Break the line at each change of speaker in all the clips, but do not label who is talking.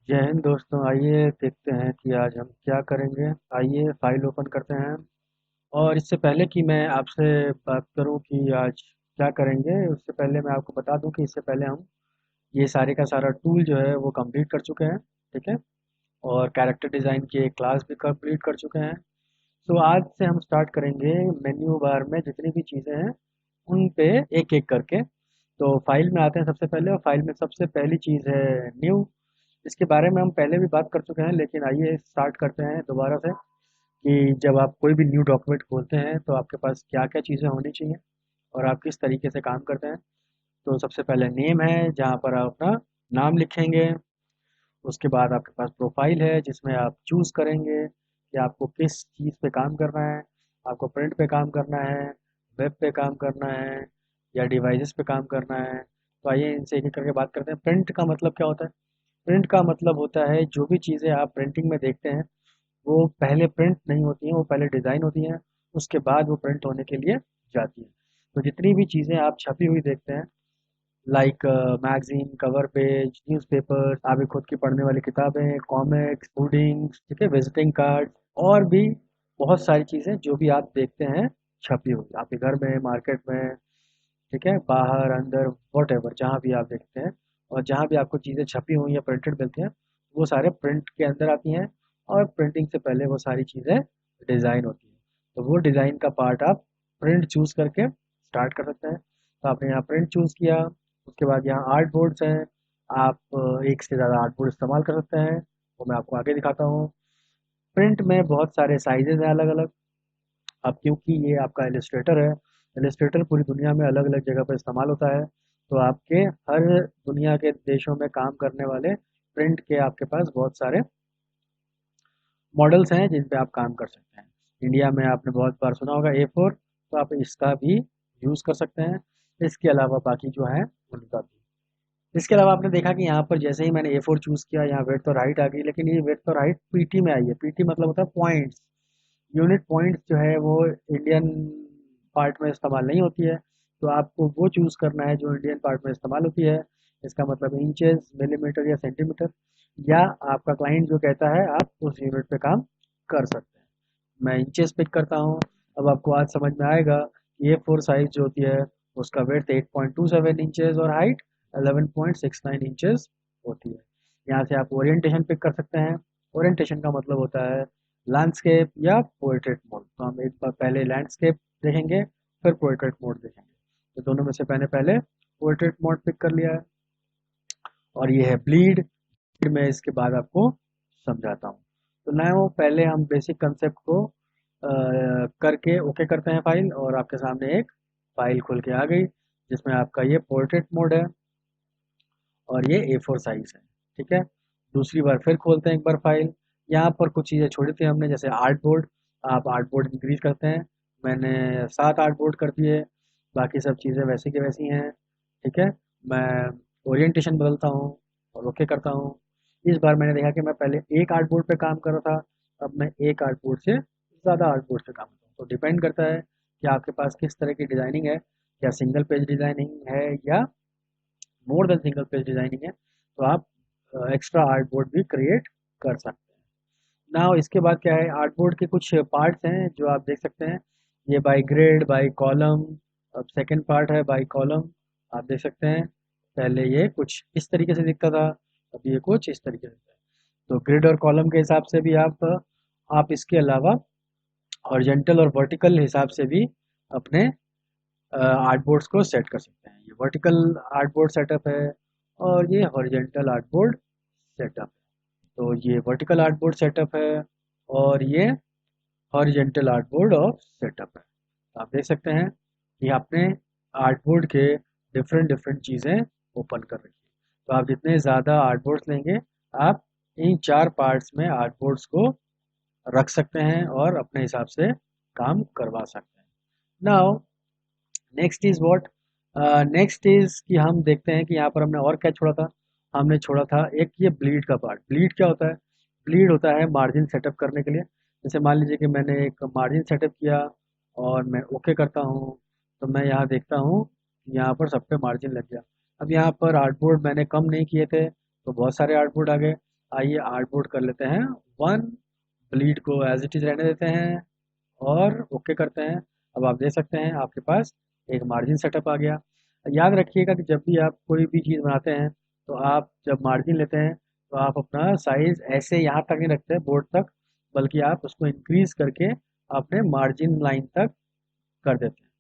जय हिंद दोस्तों। आइए देखते हैं कि आज हम क्या करेंगे। आइए फाइल ओपन करते हैं। और इससे पहले कि मैं आपसे बात करूं कि आज क्या करेंगे, उससे पहले मैं आपको बता दूं कि इससे पहले हम ये सारे का सारा टूल जो है वो कंप्लीट कर चुके हैं। ठीक है। और कैरेक्टर डिज़ाइन की एक क्लास भी कंप्लीट कर चुके हैं। तो आज से हम स्टार्ट करेंगे मेन्यू बार में जितनी भी चीज़ें हैं उन पे एक एक करके। तो फाइल में आते हैं सबसे पहले, और फाइल में सबसे पहली चीज़ है न्यू। इसके बारे में हम पहले भी बात कर चुके हैं, लेकिन आइए स्टार्ट करते हैं दोबारा से कि जब आप कोई भी न्यू डॉक्यूमेंट खोलते हैं तो आपके पास क्या क्या चीज़ें होनी चाहिए और आप किस तरीके से काम करते हैं। तो सबसे पहले नेम है, जहाँ पर आप अपना नाम लिखेंगे। उसके बाद आपके पास प्रोफाइल है जिसमें आप चूज़ करेंगे कि आपको किस चीज़ पे काम करना है। आपको प्रिंट पे काम करना है, वेब पे काम करना है, या डिवाइसेस पे काम करना है। तो आइए इनसे एक एक करके बात करते हैं। प्रिंट का मतलब क्या होता है? प्रिंट का मतलब होता है जो भी चीज़ें आप प्रिंटिंग में देखते हैं वो पहले प्रिंट नहीं होती हैं, वो पहले डिज़ाइन होती हैं, उसके बाद वो प्रिंट होने के लिए जाती हैं। तो जितनी भी चीज़ें आप छपी हुई देखते हैं, like magazine, cover page, newspaper, आपकी खुद की पढ़ने वाली किताबें, कॉमिक्स, हुडिंग्स, ठीक है, विजिटिंग कार्ड, और भी बहुत सारी चीज़ें जो भी आप देखते हैं छपी हुई आपके घर में, मार्केट में, ठीक है, बाहर अंदर, वॉट एवर, जहाँ भी आप देखते हैं और जहाँ भी आपको चीज़ें छपी हुई या प्रिंटेड मिलती हैं, वो सारे प्रिंट के अंदर आती हैं। और प्रिंटिंग से पहले वो सारी चीज़ें डिज़ाइन होती हैं। तो वो डिज़ाइन का पार्ट आप प्रिंट चूज़ करके स्टार्ट कर सकते हैं। तो आपने यहाँ प्रिंट चूज़ किया, उसके बाद यहाँ आर्ट बोर्ड्स हैं। आप एक से ज़्यादा आर्ट बोर्ड इस्तेमाल कर सकते हैं, वो मैं आपको आगे दिखाता हूँ। प्रिंट में बहुत सारे साइजेज़ हैं अलग अलग। अब क्योंकि ये आपका इलस्ट्रेटर है, इलस्ट्रेटर पूरी दुनिया में अलग अलग जगह पर इस्तेमाल होता है। तो आपके हर दुनिया के देशों में काम करने वाले प्रिंट के आपके पास बहुत सारे मॉडल्स हैं जिन पे आप काम कर सकते हैं। इंडिया में आपने बहुत बार सुना होगा A4, तो आप इसका भी यूज़ कर सकते हैं। इसके अलावा बाकी जो है उनका भी। इसके अलावा आपने देखा कि यहाँ पर जैसे ही मैंने A4 चूज़ किया, यहाँ विड्थ और हाइट आ गई, लेकिन ये विड्थ और हाइट पीटी में आई है। पीटी मतलब होता है पॉइंट्स। यूनिट पॉइंट्स जो है वो इंडियन पार्ट में इस्तेमाल नहीं होती है। तो आपको वो चूज़ करना है जो इंडियन पार्ट में इस्तेमाल होती है। इसका मतलब इंचेस, मिलीमीटर या सेंटीमीटर, या आपका क्लाइंट जो कहता है आप उस यूनिट पे काम कर सकते हैं। मैं इंचेस पिक करता हूँ। अब आपको आज समझ में आएगा कि A4 साइज जो होती है उसका विड्थ 8.27 इंचेस और हाइट 11.69 इंचेस होती है। यहाँ से आप ओरिएंटेशन पिक कर सकते हैं। ओरिएंटेशन का मतलब होता है लैंडस्केप या पोर्ट्रेट मोड। तो हम एक बार पहले लैंडस्केप देखेंगे, फिर पोर्ट्रेट मोड देखेंगे। तो दोनों में से मैंने पहले पोर्ट्रेट मोड पिक कर लिया है। और ये है ब्लीड। फिर मैं इसके बाद आपको समझाता हूँ। तो ना वो पहले हम बेसिक कंसेप्ट को करके ओके करते हैं फाइल, और आपके सामने एक फाइल खुल के आ गई जिसमें आपका ये पोर्ट्रेट मोड है और ये A4 साइज है। ठीक है। दूसरी बार फिर खोलते हैं एक बार फाइल। यहाँ पर कुछ चीज़ें छोड़ी थी हमने, जैसे आर्ट बोर्ड। आप आर्ट बोर्ड इंक्रीज करते हैं। मैंने 7 आर्ट बोर्ड कर दिए। बाकी सब चीज़ें वैसी की वैसी हैं। ठीक है। मैं ओरिएंटेशन बदलता हूँ और ओके करता हूँ। इस बार मैंने देखा कि मैं पहले एक आर्ट बोर्ड पे काम कर रहा था, अब मैं एक आर्ट बोर्ड से ज़्यादा आर्ट बोर्ड पे काम करता हूँ। तो डिपेंड करता है कि आपके पास किस तरह की डिज़ाइनिंग है। क्या सिंगल पेज डिज़ाइनिंग है या more than single page designing है, तो आप एक्स्ट्रा आर्ट बोर्ड भी क्रिएट कर सकते हैं। नाउ इसके बाद क्या है, आर्ट बोर्ड के कुछ पार्ट्स हैं जो आप देख सकते हैं। ये बाई ग्रिड, बाई कॉलम। अब सेकंड पार्ट है बाई कॉलम। आप देख सकते हैं पहले ये कुछ इस तरीके से दिखता था, अब ये कुछ इस तरीके से दिखता है। तो ग्रिड और कॉलम के हिसाब से भी आप इसके अलावा हॉरिजॉन्टल और वर्टिकल हिसाब से भी अपने आर्ट बोर्ड्स को सेट कर सकते हैं। ये वर्टिकल आर्ट बोर्ड सेटअप है और ये हॉरिजॉन्टल आर्ट बोर्ड सेटअप है। तो ये वर्टिकल आर्ट बोर्ड सेटअप है और ये horizontal art board of setup है। तो आप देख सकते हैं कि आपने आर्ट बोर्ड के डिफरेंट डिफरेंट चीज़ें ओपन कर रखी है। तो आप जितने ज़्यादा आर्ट बोर्ड्स लेंगे, आप इन 4 पार्ट्स में आर्ट बोर्ड्स को रख सकते हैं और अपने हिसाब से काम करवा सकते हैं। Now next is what, next is कि हम देखते हैं कि यहाँ पर हमने और क्या छोड़ा था। हमने छोड़ा था एक ये ब्लीड का पार्ट। ब्लीड क्या होता है? ब्लीड होता है मार्जिन सेटअप करने के लिए। जैसे मान लीजिए कि मैंने एक मार्जिन सेटअप किया और मैं ओके करता हूँ, तो मैं यहाँ देखता हूँ कि यहाँ पर सब पे मार्जिन लग गया। अब यहाँ पर आर्टबोर्ड मैंने कम नहीं किए थे तो बहुत सारे आर्टबोर्ड आ गए। आइए आर्टबोर्ड कर लेते हैं 1, ब्लीड को एज इट इज रहने देते हैं और ओके करते हैं। अब आप देख सकते हैं आपके पास एक मार्जिन सेटअप आ गया। याद रखिएगा कि जब भी आप कोई भी चीज़ बनाते हैं तो आप जब मार्जिन लेते हैं तो आप अपना साइज ऐसे यहाँ तक नहीं रखते बोर्ड तक, बल्कि आप उसको इंक्रीज करके अपने मार्जिन लाइन तक कर देते हैं।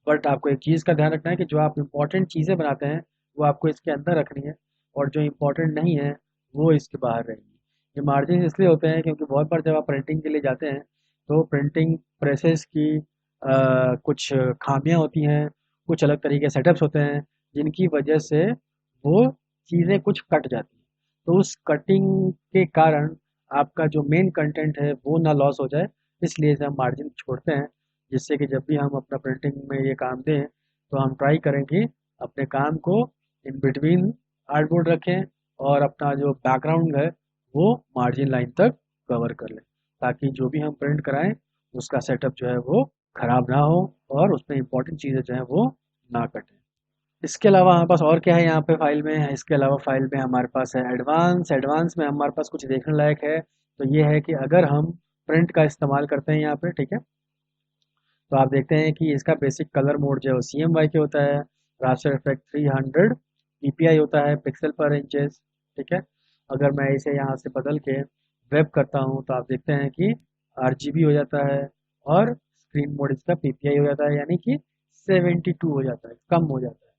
बट आपको एक चीज़ का ध्यान रखना है कि जो आप इम्पोर्टेंट चीज़ें बनाते हैं वो आपको इसके अंदर रखनी है, और जो इम्पोर्टेंट नहीं है वो इसके बाहर रहेंगी। ये मार्जिन इसलिए होते हैं क्योंकि बहुत बार जब आप प्रिंटिंग के लिए जाते हैं तो प्रिंटिंग प्रेसेस की कुछ खामियां होती हैं, कुछ अलग तरीके सेटअप्स होते हैं जिनकी वजह से वो चीज़ें कुछ कट जाती हैं। तो उस कटिंग के कारण आपका जो मेन कंटेंट है वो ना लॉस हो जाए, इसलिए से हम मार्जिन छोड़ते हैं, जिससे कि जब भी हम अपना प्रिंटिंग में ये काम दें तो हम ट्राई करें कि अपने काम को इन बिटवीन आर्टबोर्ड रखें और अपना जो बैकग्राउंड है वो मार्जिन लाइन तक कवर कर लें, ताकि जो भी हम प्रिंट कराएं उसका सेटअप जो है वो ख़राब ना हो और उसमें इंपॉर्टेंट चीज़ें जो हैं वो ना कटें। इसके अलावा हमारे पास और क्या है यहाँ पे फाइल में, इसके अलावा फाइल में हमारे पास है एडवांस। एडवांस में हमारे पास कुछ देखने लायक है। तो ये है कि अगर हम प्रिंट का इस्तेमाल करते हैं यहाँ पे, ठीक है, तो आप देखते हैं कि इसका बेसिक कलर मोड जो है वो CMYK के होता है। रास्टर इफेक्ट 300 ppi होता है, पिक्सल पर इंचेस, ठीक है। अगर मैं इसे यहाँ से बदल के वेब करता हूँ तो आप देखते हैं कि RGB हो जाता है और स्क्रीन मोड इसका PPI हो जाता है, यानी कि 72 हो जाता है, कम हो जाता है।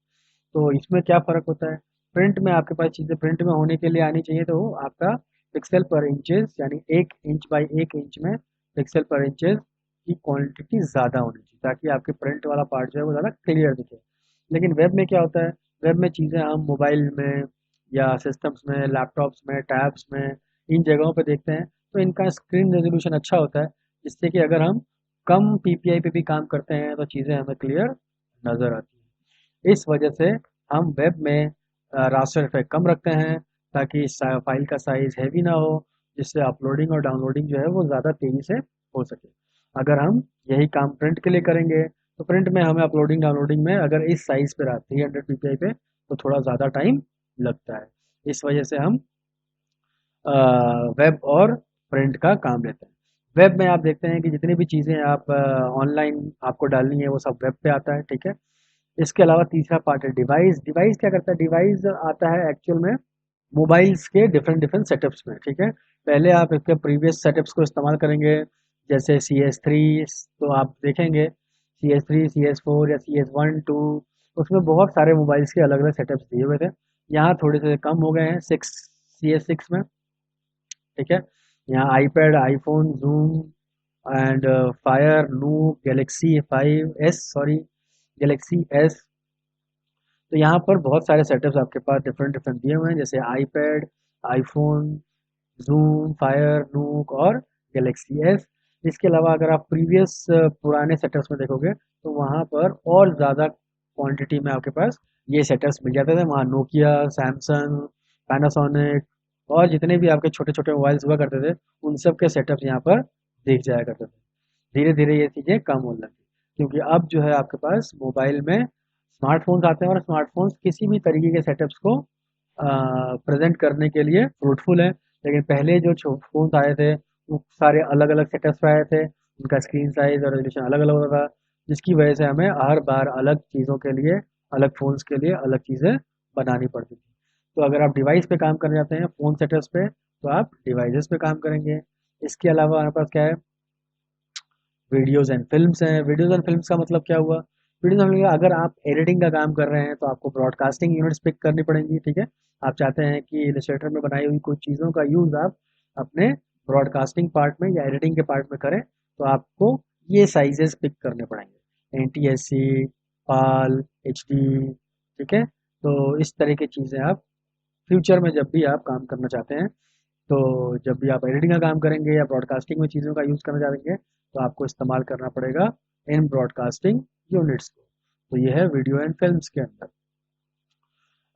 तो इसमें क्या फ़र्क होता है, प्रिंट में आपके पास चीज़ें प्रिंट में होने के लिए आनी चाहिए तो आपका पिक्सल पर इंचेस यानी 1 इंच बाई 1 इंच में पिक्सल पर इंचेस की क्वांटिटी ज़्यादा होनी चाहिए, ताकि आपके प्रिंट वाला पार्ट जो है वो ज़्यादा क्लियर दिखे। लेकिन वेब में क्या होता है, वेब में चीज़ें हम मोबाइल में या सिस्टम्स में, लैपटॉप्स में, टैब्स में, इन जगहों पे देखते हैं तो इनका स्क्रीन रेजोल्यूशन अच्छा होता है, जिससे कि अगर हम कम PPI पे भी काम करते हैं तो चीज़ें हमें क्लियर नज़र आती हैं। इस वजह से हम वेब में रास्टर इफेक्ट कम रखते हैं, ताकि फाइल का साइज़ हैवी ना हो, जिससे अपलोडिंग और डाउनलोडिंग जो है वो ज़्यादा तेज़ी से हो सके। अगर हम यही काम प्रिंट के लिए करेंगे तो प्रिंट में हमें अपलोडिंग डाउनलोडिंग में अगर इस साइज़ पे रहा 300 ppi पे तो थोड़ा ज़्यादा टाइम लगता है। इस वजह से हम वेब और प्रिंट का काम लेते हैं। वेब में आप देखते हैं कि जितनी भी चीज़ें आप ऑनलाइन आपको डालनी है वो सब वेब पे आता है, ठीक है। इसके अलावा तीसरा पार्ट है डिवाइस। डिवाइस क्या करता है, डिवाइस आता है एक्चुअल में मोबाइल्स के डिफरेंट डिफरेंट सेटअप्स में, ठीक है। पहले आप इसके प्रीवियस सेटअप्स को इस्तेमाल करेंगे, जैसे CS3, तो आप देखेंगे CS3, CS4 या CS1 2, उसमें बहुत सारे मोबाइल्स के अलग अलग सेटअप्स दिए हुए थे। यहाँ थोड़े से कम हो गए हैं CS6 में, ठीक है। यहाँ iPad, iPhone, zoom and fire, nook, Galaxy 5S, sorry, Galaxy S। तो यहाँ पर बहुत सारे सेटअप्स आपके पास डिफरेंट डिफरेंट दिए हुए हैं, जैसे iPad, iPhone, zoom, fire, nook और गैलेक्सी S। इसके अलावा अगर आप प्रीवियस पुराने सेटअप्स में देखोगे तो वहाँ पर और ज़्यादा क्वांटिटी में आपके पास ये सेटअप्स मिल जाते थे। वहाँ नोकिया, सैमसंग, पैनासोनिक और जितने भी आपके छोटे छोटे मोबाइल्स हुआ करते थे उन सब के सेटअप्स यहाँ पर दिख जाया करते थे। धीरे धीरे ये चीज़ें कम होने लगी, क्योंकि अब जो है आपके पास मोबाइल में स्मार्टफोन्स आते हैं और स्मार्टफोन्स किसी भी तरीके के सेटअप्स को प्रेजेंट करने के लिए फ्रूटफुल है। लेकिन पहले जो फ़ोन्स आए थे वो सारे अलग अलग सेटअप्स आए थे, उनका स्क्रीन साइज और रेजोल्यूशन अलग अलग होता था, जिसकी वजह से हमें हर बार अलग चीज़ों के लिए, अलग फ़ोन्स के लिए अलग चीज़ें बनानी पड़ती थी। तो अगर आप डिवाइस पे काम करने जाते हैं फ़ोन सेटअप्स पे तो आप डिवाइसेस पे काम करेंगे। इसके अलावा हमारे पास क्या है, वीडियोज़ एंड फ़िल्म्स हैं। वीडियोज़ एंड फ़िल्म्स का मतलब क्या हुआ? वीडियोज़ एंड फ़िल्म अगर आप एडिटिंग का काम कर रहे हैं तो आपको ब्रॉडकास्टिंग यूनिट्स पिक करनी पड़ेंगी, ठीक है। आप चाहते हैं कि इलस्ट्रेटर में बनाई हुई कुछ चीज़ों का यूज़ आप अपने ब्रॉडकास्टिंग पार्ट में या एडिटिंग के पार्ट में करें, तो आपको ये साइजेस पिक करने पड़ेंगे, NTSC, पाल, HD, ठीक है। तो इस तरह की चीज़ें आप फ्यूचर में जब भी आप काम करना चाहते हैं, तो जब भी आप एडिटिंग का काम करेंगे या ब्रॉडकास्टिंग में चीज़ों का यूज़ करना चाहेंगे तो आपको इस्तेमाल करना पड़ेगा इन ब्रॉडकास्टिंग यूनिट्स को। तो ये है वीडियो एंड फिल्म्स के अंदर।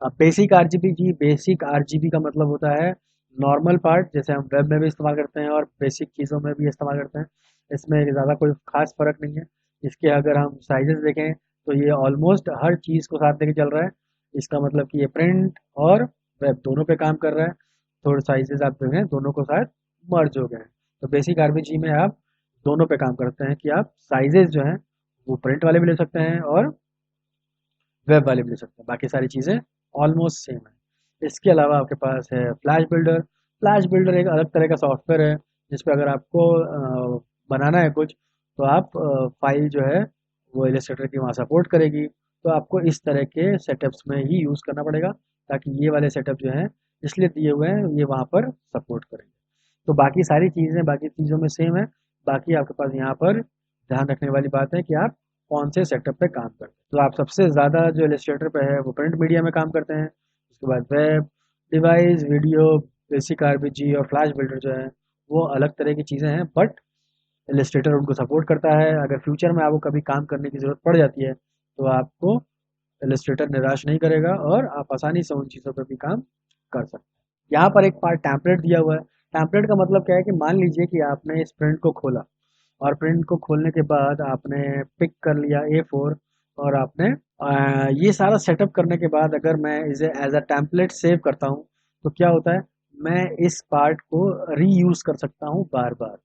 अब बेसिक RGB जी, बेसिक RGB का मतलब होता है नॉर्मल पार्ट, जैसे हम वेब में भी इस्तेमाल करते हैं और बेसिक चीज़ों में भी इस्तेमाल करते हैं। इसमें ज़्यादा कोई ख़ास फ़र्क नहीं है। इसके अगर हम साइजेस देखें तो ये ऑलमोस्ट हर चीज़ को साथ लेके चल रहा है। इसका मतलब कि ये प्रिंट और वेब दोनों पे काम कर रहा है। थोड़े साइजेस आप देखें दोनों को शायद मर्ज हो गए हैं। तो बेसिक आरबीजी में आप दोनों पे काम करते हैं कि आप साइजेस जो हैं वो प्रिंट वाले भी ले सकते हैं और वेब वाले भी ले सकते हैं, बाकी सारी चीज़ें ऑलमोस्ट सेम है। इसके अलावा आपके पास है फ्लैश बिल्डर। फ्लैश बिल्डर एक अलग तरह का सॉफ्टवेयर है जिसपे अगर आपको बनाना है कुछ तो आप फाइल जो है वो इलस्ट्रेटर की वहाँ सपोर्ट करेगी, तो आपको इस तरह के सेटअप्स में ही यूज़ करना पड़ेगा ताकि ये वाले सेटअप जो हैं इसलिए दिए हुए हैं ये वहाँ पर सपोर्ट करेंगे। तो बाकी सारी चीज़ें बाकी चीज़ों में सेम है। बाकी आपके पास यहाँ पर ध्यान रखने वाली बात है कि आप कौन से सेटअप पे काम करते हैं। तो आप सबसे ज़्यादा जो इलस्ट्रेटर पे है वो प्रिंट मीडिया में काम करते हैं। उसके बाद web, device, video, basic RBG और फ्लैश बिल्डर जो है वो अलग तरह की चीज़ें हैं, बट इलस्ट्रेटर उनको सपोर्ट करता है। अगर फ्यूचर में आपको कभी काम करने की ज़रूरत पड़ जाती है तो आपको इलस्ट्रेटर निराश नहीं करेगा और आप आसानी से उन चीज़ों पर भी काम कर सकते हैं। यहाँ पर एक पार्ट टेम्पलेट दिया हुआ है। टेम्पलेट का मतलब क्या है कि मान लीजिए कि आपने इस प्रिंट को खोला और प्रिंट को खोलने के बाद आपने पिक कर लिया A4 और आपने ये सारा सेटअप करने के बाद अगर मैं इसे एज अ टेम्पलेट सेव करता हूँ तो क्या होता है, मैं इस पार्ट को रीयूज कर सकता हूँ बार बार।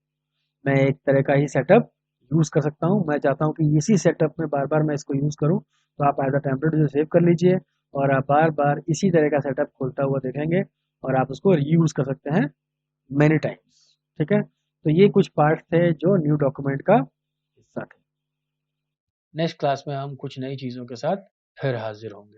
मैं एक तरह का ही सेटअप यूज़ कर सकता हूँ। मैं चाहता हूँ कि इसी सेटअप में बार बार मैं इसको यूज़ करूँ, तो आप एज अ टेम्पलेट उसे सेव कर लीजिए और आप बार बार इसी तरह का सेटअप खुलता हुआ देखेंगे और आप उसको रीयूज़ कर सकते हैं मेनी टाइम्स। ठीक है, तो ये कुछ पार्ट थे जो न्यू डॉक्यूमेंट का हिस्सा थे। नेक्स्ट क्लास में हम कुछ नई चीज़ों के साथ फिर हाजिर होंगे।